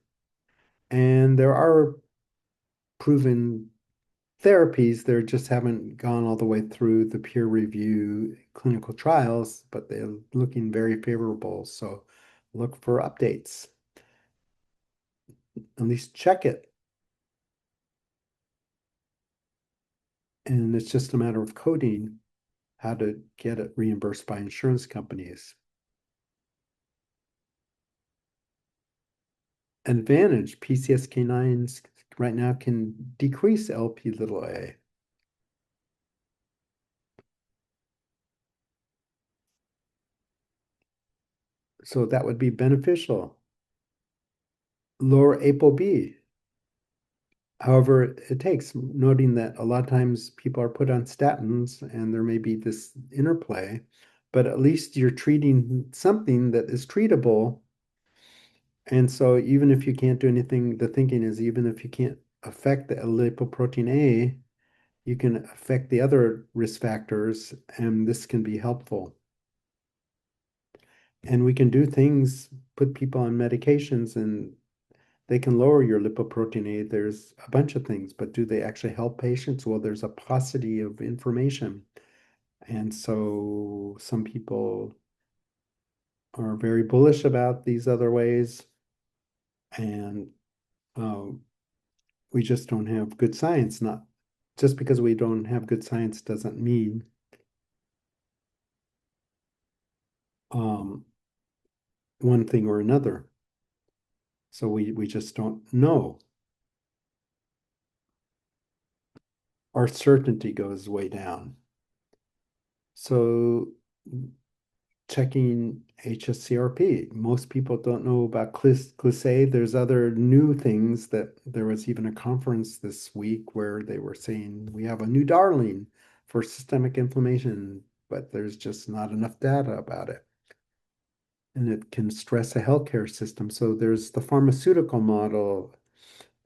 And there are proven therapies. They just haven't gone all the way through the peer review clinical trials, but they're looking very favorable. So look for updates. At least check it. And it's just a matter of coding how to get it reimbursed by insurance companies. Advantage, PCSK9s right now can decrease Lp little a. So that would be beneficial. Lower ApoB. However, it takes, noting that a lot of times people are put on statins and there may be this interplay, but at least you're treating something that is treatable. And so even if you can't do anything, the thinking is even if you can't affect the lipoprotein A, you can affect the other risk factors, and this can be helpful. And we can do things, put people on medications, and they can lower your lipoprotein A. There's a bunch of things, but do they actually help patients? Well, there's a paucity of information. And so some people are very bullish about these other ways, and um, we just don't have good science. Not just because we don't have good science doesn't mean um, one thing or another. So we just don't know. Our certainty goes way down. So checking hs-CRP. Most people don't know about CLIS-A. There's other new things that there was even a conference this week where they were saying we have a new darling for systemic inflammation, but there's just not enough data about it. And it can stress a healthcare system. So there's the pharmaceutical model,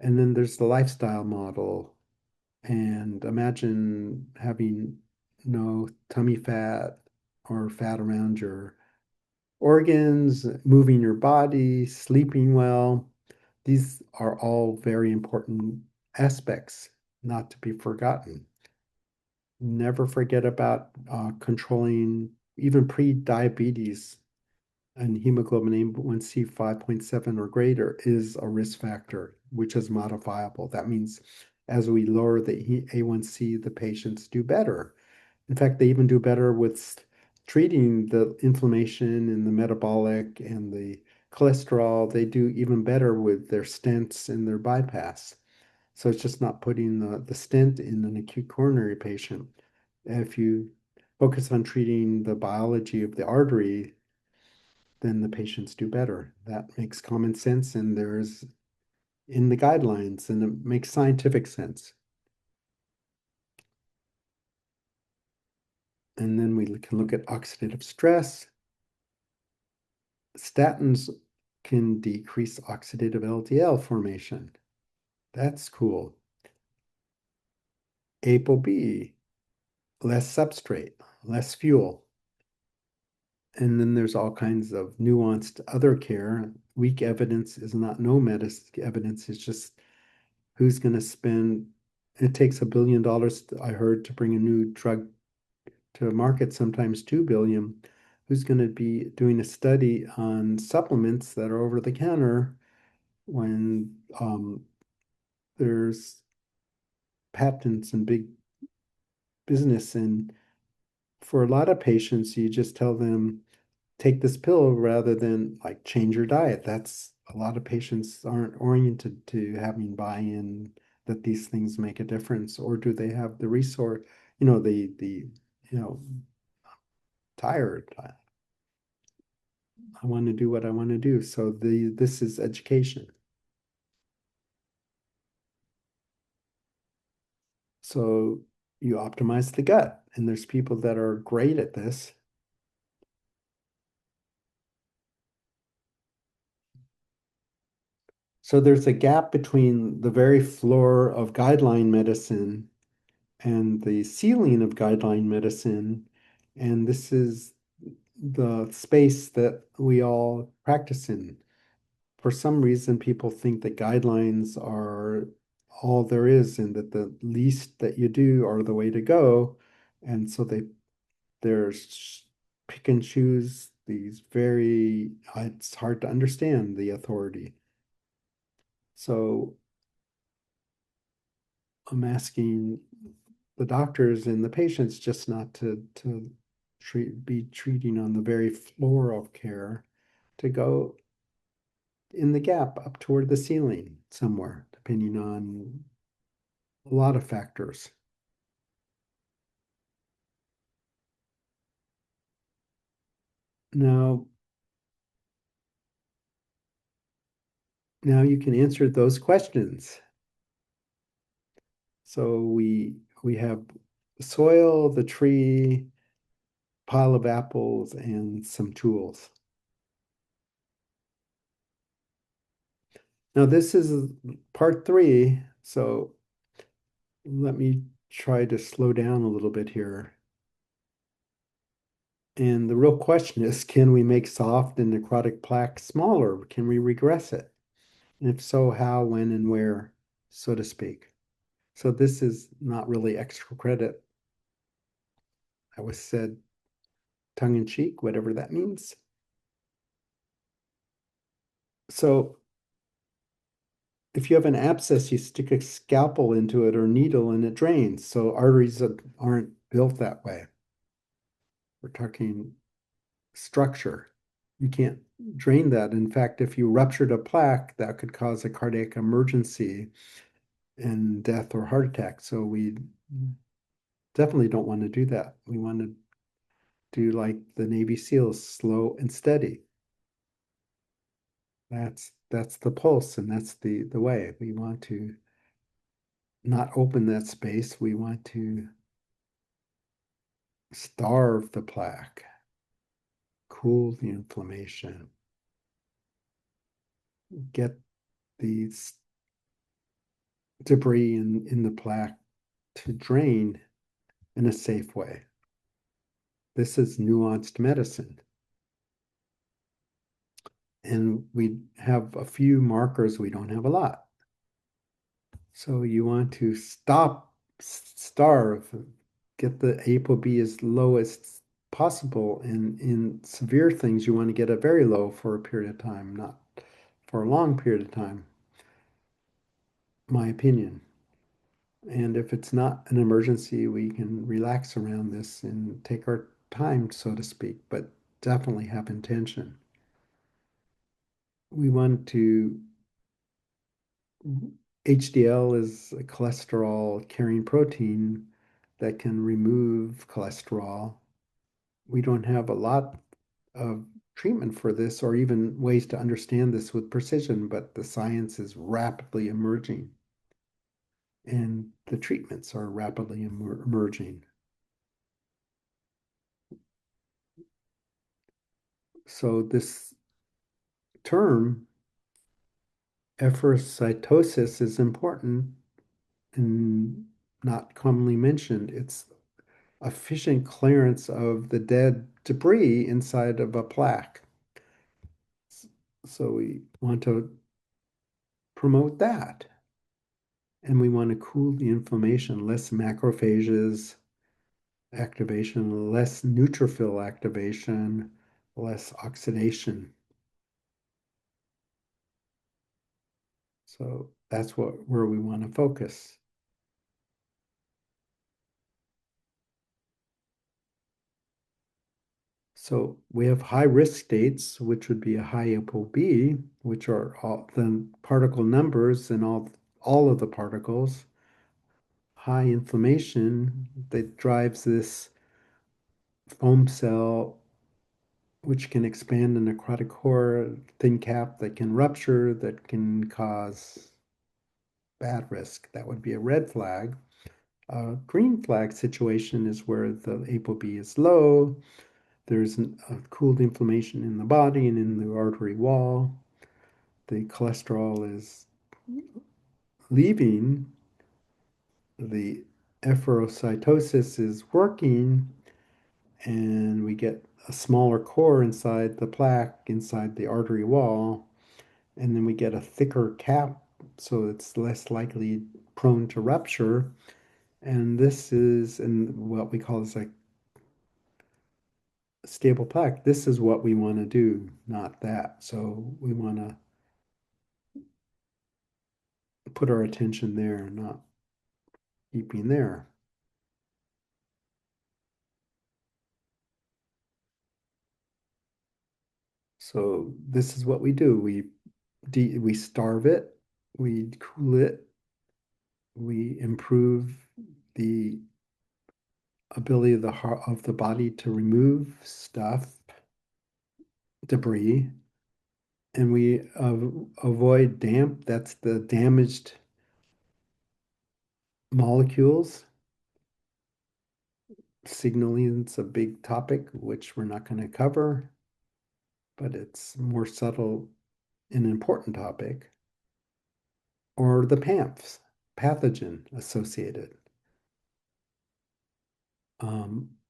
and then there's the lifestyle model. And imagine having no tummy fat or fat around your organs, moving your body, sleeping well. These are all very important aspects not to be forgotten. Never forget about controlling even pre-diabetes, and hemoglobin A1C 5.7 or greater is a risk factor, which is modifiable. That means as we lower the A1C, the patients do better. In fact, they even do better with treating the inflammation and the metabolic and the cholesterol. They do even better with their stents and their bypass. So it's just not putting the stent in an acute coronary patient. If you focus on treating the biology of the artery, then the patients do better. That makes common sense, and there's in the guidelines, and it makes scientific sense. And then we can look at oxidative stress. Statins can decrease oxidative LDL formation. That's cool. ApoB, less substrate, less fuel. And then there's all kinds of nuanced other care. Weak evidence is not no medicine evidence. It's just who's going to spend. It takes $1 billion, I heard, to bring a new drug to market, sometimes 2 billion. Who's going to be doing a study on supplements that are over the counter when there's patents and big business? And for a lot of patients, you just tell them, take this pill rather than like change your diet. That's a lot of patients aren't oriented to having buy-in that these things make a difference, or do they have the resource, the tired. I want to do what I want to do. So this is education. So you optimize the gut, and there's people that are great at this. So there's a gap between the very floor of guideline medicine and the ceiling of guideline medicine. And this is the space that we all practice in. For some reason, people think that guidelines are all there is and that the least that you do are the way to go. And so there's pick and choose these very, it's hard to understand the authority. So I'm asking the doctors and the patients just not to be treating on the very floor of care, to go in the gap up toward the ceiling somewhere, depending on a lot of factors. Now, now you can answer those questions. So we have soil, the tree, pile of apples, and some tools. Now this is part three, so let me try to slow down a little bit here. And the real question is, can we make soft and necrotic plaque smaller? Can we regress it? And if so, how, when, and where, so to speak. So this is not really extra credit. I was said tongue in cheek, whatever that means. So if you have an abscess, you stick a scalpel into it or needle and it drains. So arteries aren't built that way. We're talking structure. You can't drain that. In fact, if you ruptured a plaque, that could cause a cardiac emergency and death or heart attack. So we definitely don't want to do that. We want to do like the Navy SEALs, slow and steady. That's the pulse, and that's the way. We want to not open that space. We want to starve the plaque, cool the inflammation, get the debris in the plaque to drain in a safe way. This is nuanced medicine. And we have a few markers, we don't have a lot. So you want to starve, get the ApoB as low as possible. And in severe things, you want to get it very low for a period of time, not for a long period of time, my opinion. And if it's not an emergency, we can relax around this and take our time, so to speak, but definitely have intention. We want to, HDL is a cholesterol carrying protein that can remove cholesterol. We don't have a lot of treatment for this or even ways to understand this with precision, but the science is rapidly emerging and the treatments are rapidly emerging. So this term, efferocytosis, is important and not commonly mentioned. It's efficient clearance of the dead debris inside of a plaque. So we want to promote that. And we want to cool the inflammation, less macrophages activation, less neutrophil activation, less oxidation. So that's where we want to focus. So we have high risk states, which would be a high ApoB, which are all the particle numbers and all of the particles. High inflammation that drives this foam cell, which can expand the necrotic core, thin cap that can rupture, that can cause bad risk. That would be a red flag. A green flag situation is where the ApoB is low. There's a cooled inflammation in the body and in the artery wall. The cholesterol is leaving. The efferocytosis is working, and we get a smaller core inside the plaque, inside the artery wall, and then we get a thicker cap, so it's less likely prone to rupture. And this is in what we call as like stable plaque. This is what we want to do, not that. So we want to put our attention there, not keeping there. So this is what we do. We starve it, we cool it, we improve the ability of the body to remove stuff, debris, and we avoid damp. That's the damaged molecules. Signaling is a big topic, which we're not going to cover, but it's more subtle and important topic. Or the PAMPs, pathogen associated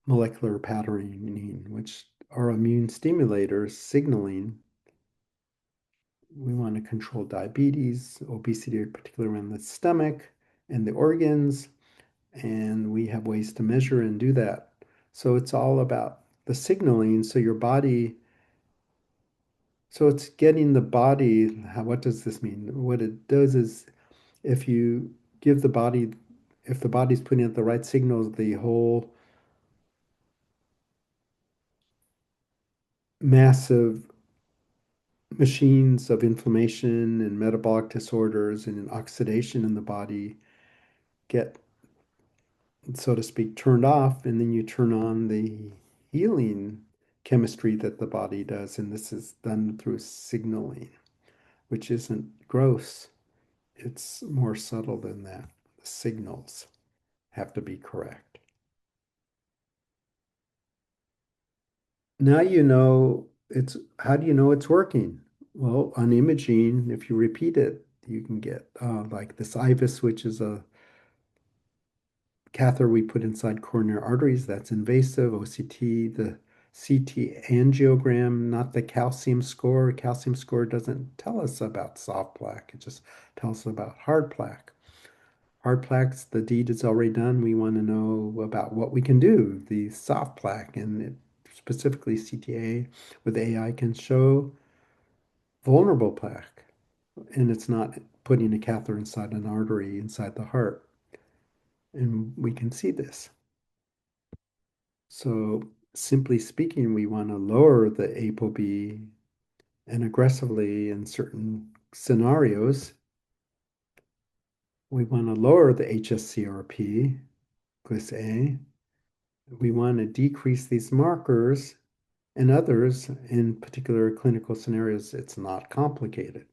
molecular patterning, which are immune stimulators signaling. We want to control diabetes, obesity, particularly around the stomach and the organs, and we have ways to measure and do that. So it's all about the signaling. So your body, so it's getting the body, what does this mean? What it does is if you give the body, if the body's putting out the right signals, the whole massive machines of inflammation and metabolic disorders and oxidation in the body get, so to speak, turned off, and then you turn on the healing chemistry that the body does. And this is done through signaling, which isn't gross, it's more subtle than that. The signals have to be correct. Now you know it's, how do you know it's working? Well, on imaging, if you repeat it, you can get like this IVUS, which is a catheter we put inside coronary arteries. That's invasive. OCT, the CT angiogram, not the calcium score. Calcium score doesn't tell us about soft plaque. It just tells us about hard plaque. Hard plaques, the deed is already done. We want to know about what we can do, the soft plaque, and it, specifically CTA with AI can show vulnerable plaque. And it's not putting a catheter inside an artery inside the heart. And we can see this. So simply speaking, we want to lower the ApoB and aggressively in certain scenarios, we want to lower the hs-CRP, GLIS-A. We want to decrease these markers and others in particular clinical scenarios. It's not complicated.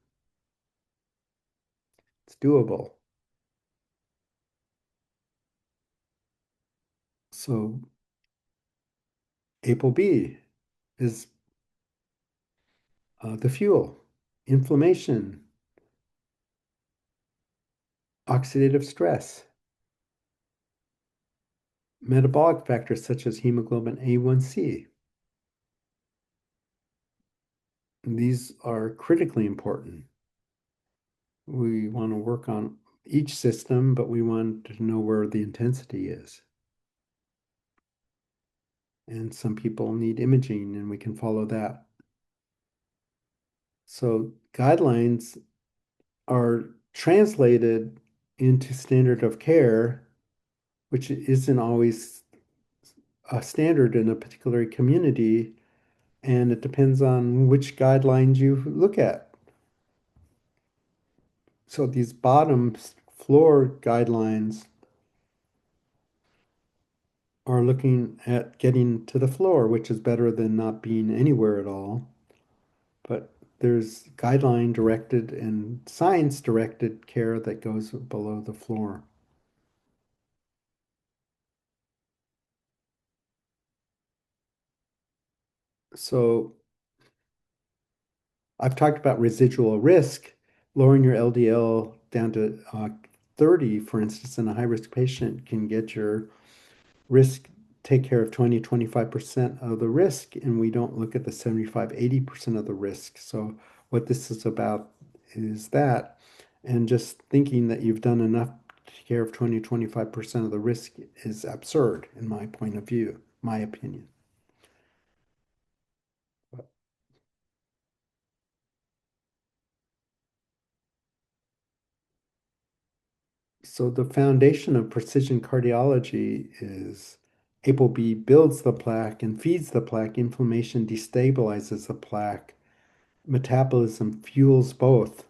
It's doable. So ApoB is the fuel, inflammation, oxidative stress, metabolic factors such as hemoglobin A1C. These are critically important. We want to work on each system, but we want to know where the intensity is. And some people need imaging, and we can follow that. So guidelines are translated into standard of care, which isn't always a standard in a particular community, and it depends on which guidelines you look at. So these bottom floor guidelines are looking at getting to the floor, which is better than not being anywhere at all. But there's guideline directed and science directed care that goes below the floor. So I've talked about residual risk, lowering your LDL down to 30, for instance, in a high risk patient can get your risk, take care of 20, 25% of the risk, and we don't look at the 75, 80% of the risk. So what this is about is that, and just thinking that you've done enough take care of 20-25% of the risk is absurd in my point of view, my opinion. So the foundation of precision cardiology is ApoB builds the plaque and feeds the plaque. Inflammation destabilizes the plaque. Metabolism fuels both.